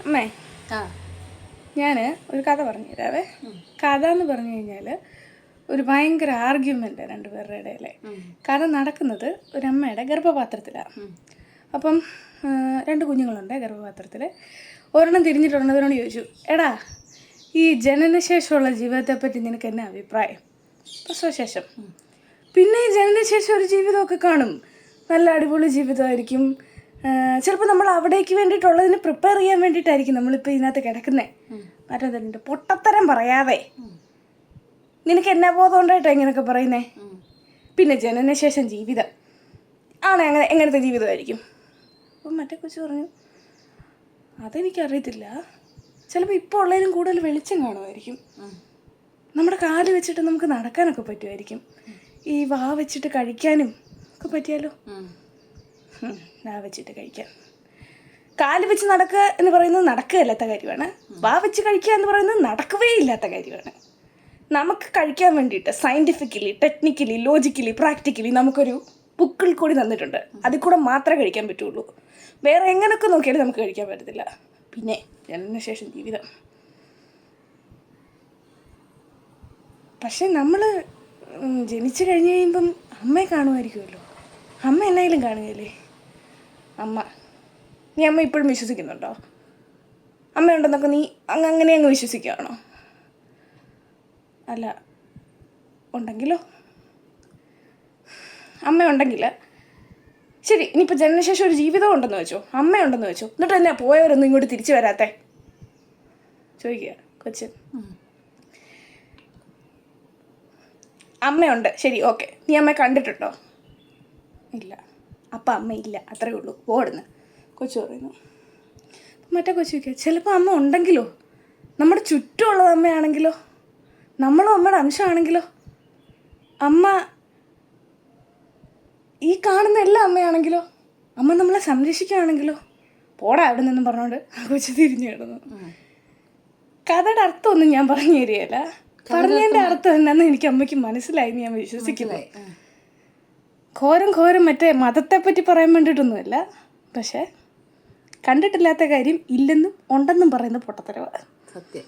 അമ്മേ ഞാൻ ഒരു കഥ പറഞ്ഞു തരാവേ. കഥ എന്ന് പറഞ്ഞു കഴിഞ്ഞാൽ ഒരു ഭയങ്കര ആർഗ്യുമെൻ്റ് രണ്ടുപേരുടെ ഇടയിലെ. കഥ നടക്കുന്നത് ഒരമ്മയുടെ ഗർഭപാത്രത്തിലാണ്. അപ്പം 2 കുഞ്ഞുങ്ങളുണ്ട് ഗർഭപാത്രത്തിൽ. ഒരെണ്ണം തിരിഞ്ഞിട്ടുള്ളതിനോട് ചോദിച്ചു, എടാ ഈ ജനനശേഷമുള്ള ജീവിതത്തെപ്പറ്റി നിനക്ക് എന്നാ അഭിപ്രായം? പ്രസവശേഷം പിന്നെ ഈ ജനനശേഷം ഒരു ജീവിതമൊക്കെ കാണും, നല്ല അടിപൊളി ജീവിതമായിരിക്കും. ചിലപ്പോൾ നമ്മൾ അവിടേക്ക് വേണ്ടിയിട്ടുള്ളതിന് പ്രിപ്പയർ ചെയ്യാൻ വേണ്ടിയിട്ടായിരിക്കും നമ്മളിപ്പോൾ ഇതിനകത്ത് കിടക്കുന്നത്. മറ്റേ പൊട്ടത്തരം പറയാതെ നിനക്ക് എന്നാ ബോധം ഉണ്ടായിട്ടാണ് ഇങ്ങനെയൊക്കെ പറയുന്നേ? പിന്നെ ജനനശേഷം ജീവിതം ആണ് എങ്ങനത്തെ ജീവിതമായിരിക്കും? അപ്പം മറ്റേ കൊച്ചു പറഞ്ഞു, അതെനിക്കറിയത്തില്ല, ചിലപ്പോൾ ഇപ്പോൾ ഉള്ളതിലും കൂടുതൽ വെളിച്ചം കാണുമായിരിക്കും. നമ്മുടെ കാല് വെച്ചിട്ട് നമുക്ക് നടക്കാനൊക്കെ പറ്റുമായിരിക്കും, ഈ വാ വെച്ചിട്ട് കഴിക്കാനും ഒക്കെ പറ്റിയാലോ. വാ വെച്ചിട്ട് കഴിക്കാൻ, കാല് വെച്ച് നടക്കുക എന്ന് പറയുന്നത് നടക്കുകയില്ലാത്ത കാര്യമാണ്. വാ വെച്ച് കഴിക്കുക എന്ന് പറയുന്നത് നടക്കുകയേ ഇല്ലാത്ത കാര്യമാണ്. നമുക്ക് കഴിക്കാൻ വേണ്ടിയിട്ട് സയൻറ്റിഫിക്കലി, ടെക്നിക്കലി, ലോജിക്കലി, പ്രാക്ടിക്കലി നമുക്കൊരു ബുക്കിൽ കൂടി തന്നിട്ടുണ്ട്. അതിൽ കൂടെ മാത്രമേ കഴിക്കാൻ പറ്റുള്ളൂ. വേറെ എങ്ങനെയൊക്കെ നോക്കിയാലും നമുക്ക് കഴിക്കാൻ പറ്റത്തില്ല. പിന്നെ ജനനശേഷം ജീവിതം. പക്ഷെ നമ്മൾ ജനിച്ചു കഴിഞ്ഞ് കഴിയുമ്പം അമ്മയെ കാണുമായിരിക്കുമല്ലോ. അമ്മ എന്നായാലും കാണുകയല്ലേ. നീ അമ്മ ഇപ്പോഴും വിശ്വസിക്കുന്നുണ്ടോ? അമ്മയുണ്ടെന്നൊക്കെ നീ അങ്ങനെ അങ്ങ് വിശ്വസിക്കുകയാണോ? അല്ല, ഉണ്ടെങ്കിലോ? അമ്മയുണ്ടെങ്കിൽ ശരി, ഇനിയിപ്പോൾ ജനനശേഷം ഒരു ജീവിതം ഉണ്ടെന്ന് വെച്ചോ, അമ്മയുണ്ടെന്ന് വെച്ചോ, എന്നിട്ട് എന്നാ പോയവരൊന്നും ഇങ്ങോട്ട് തിരിച്ചു വരാത്തെ ചോദിക്കുക കൊച്ചൻ. അമ്മയുണ്ട്, ശരി, ഓക്കെ, നീ അമ്മയെ കണ്ടിട്ടുണ്ടോ? ഇല്ല. അപ്പം അമ്മയില്ല, അത്രയേ ഉള്ളൂ, പോടുന്ന് കൊച്ചു പറയുന്നു. മറ്റേ കൊച്ചു ചോദിക്കുക, ചിലപ്പോൾ അമ്മ ഉണ്ടെങ്കിലോ, നമ്മുടെ ചുറ്റുമുള്ളത് അമ്മയാണെങ്കിലോ, നമ്മളും അമ്മയുടെ അംശമാണെങ്കിലോ, അമ്മ ഈ കാണുന്ന എല്ലാം അമ്മയാണെങ്കിലോ, അമ്മ നമ്മളെ സംരക്ഷിക്കുകയാണെങ്കിലോ? പോടാ അവിടെ നിന്നും പറഞ്ഞുകൊണ്ട് കൊച്ചു തിരിഞ്ഞു കിടന്നു. കഥയുടെ അർത്ഥമൊന്നും ഞാൻ പറഞ്ഞു തരികയല്ല, പറഞ്ഞതിൻ്റെ അർത്ഥം എന്താണെന്ന് എനിക്ക് അമ്മയ്ക്ക് മനസ്സിലായി, ഞാൻ വിശ്വസിക്കുന്നു. ഘോരം മറ്റേ മതത്തെപ്പറ്റി പറയാൻ വേണ്ടിയിട്ടൊന്നുമല്ല, പക്ഷേ കണ്ടിട്ടില്ലാത്ത കാര്യം ഇല്ലെന്നും ഉണ്ടെന്നും പറയുന്ന പൊട്ടത്തരവാണ്. സത്യം.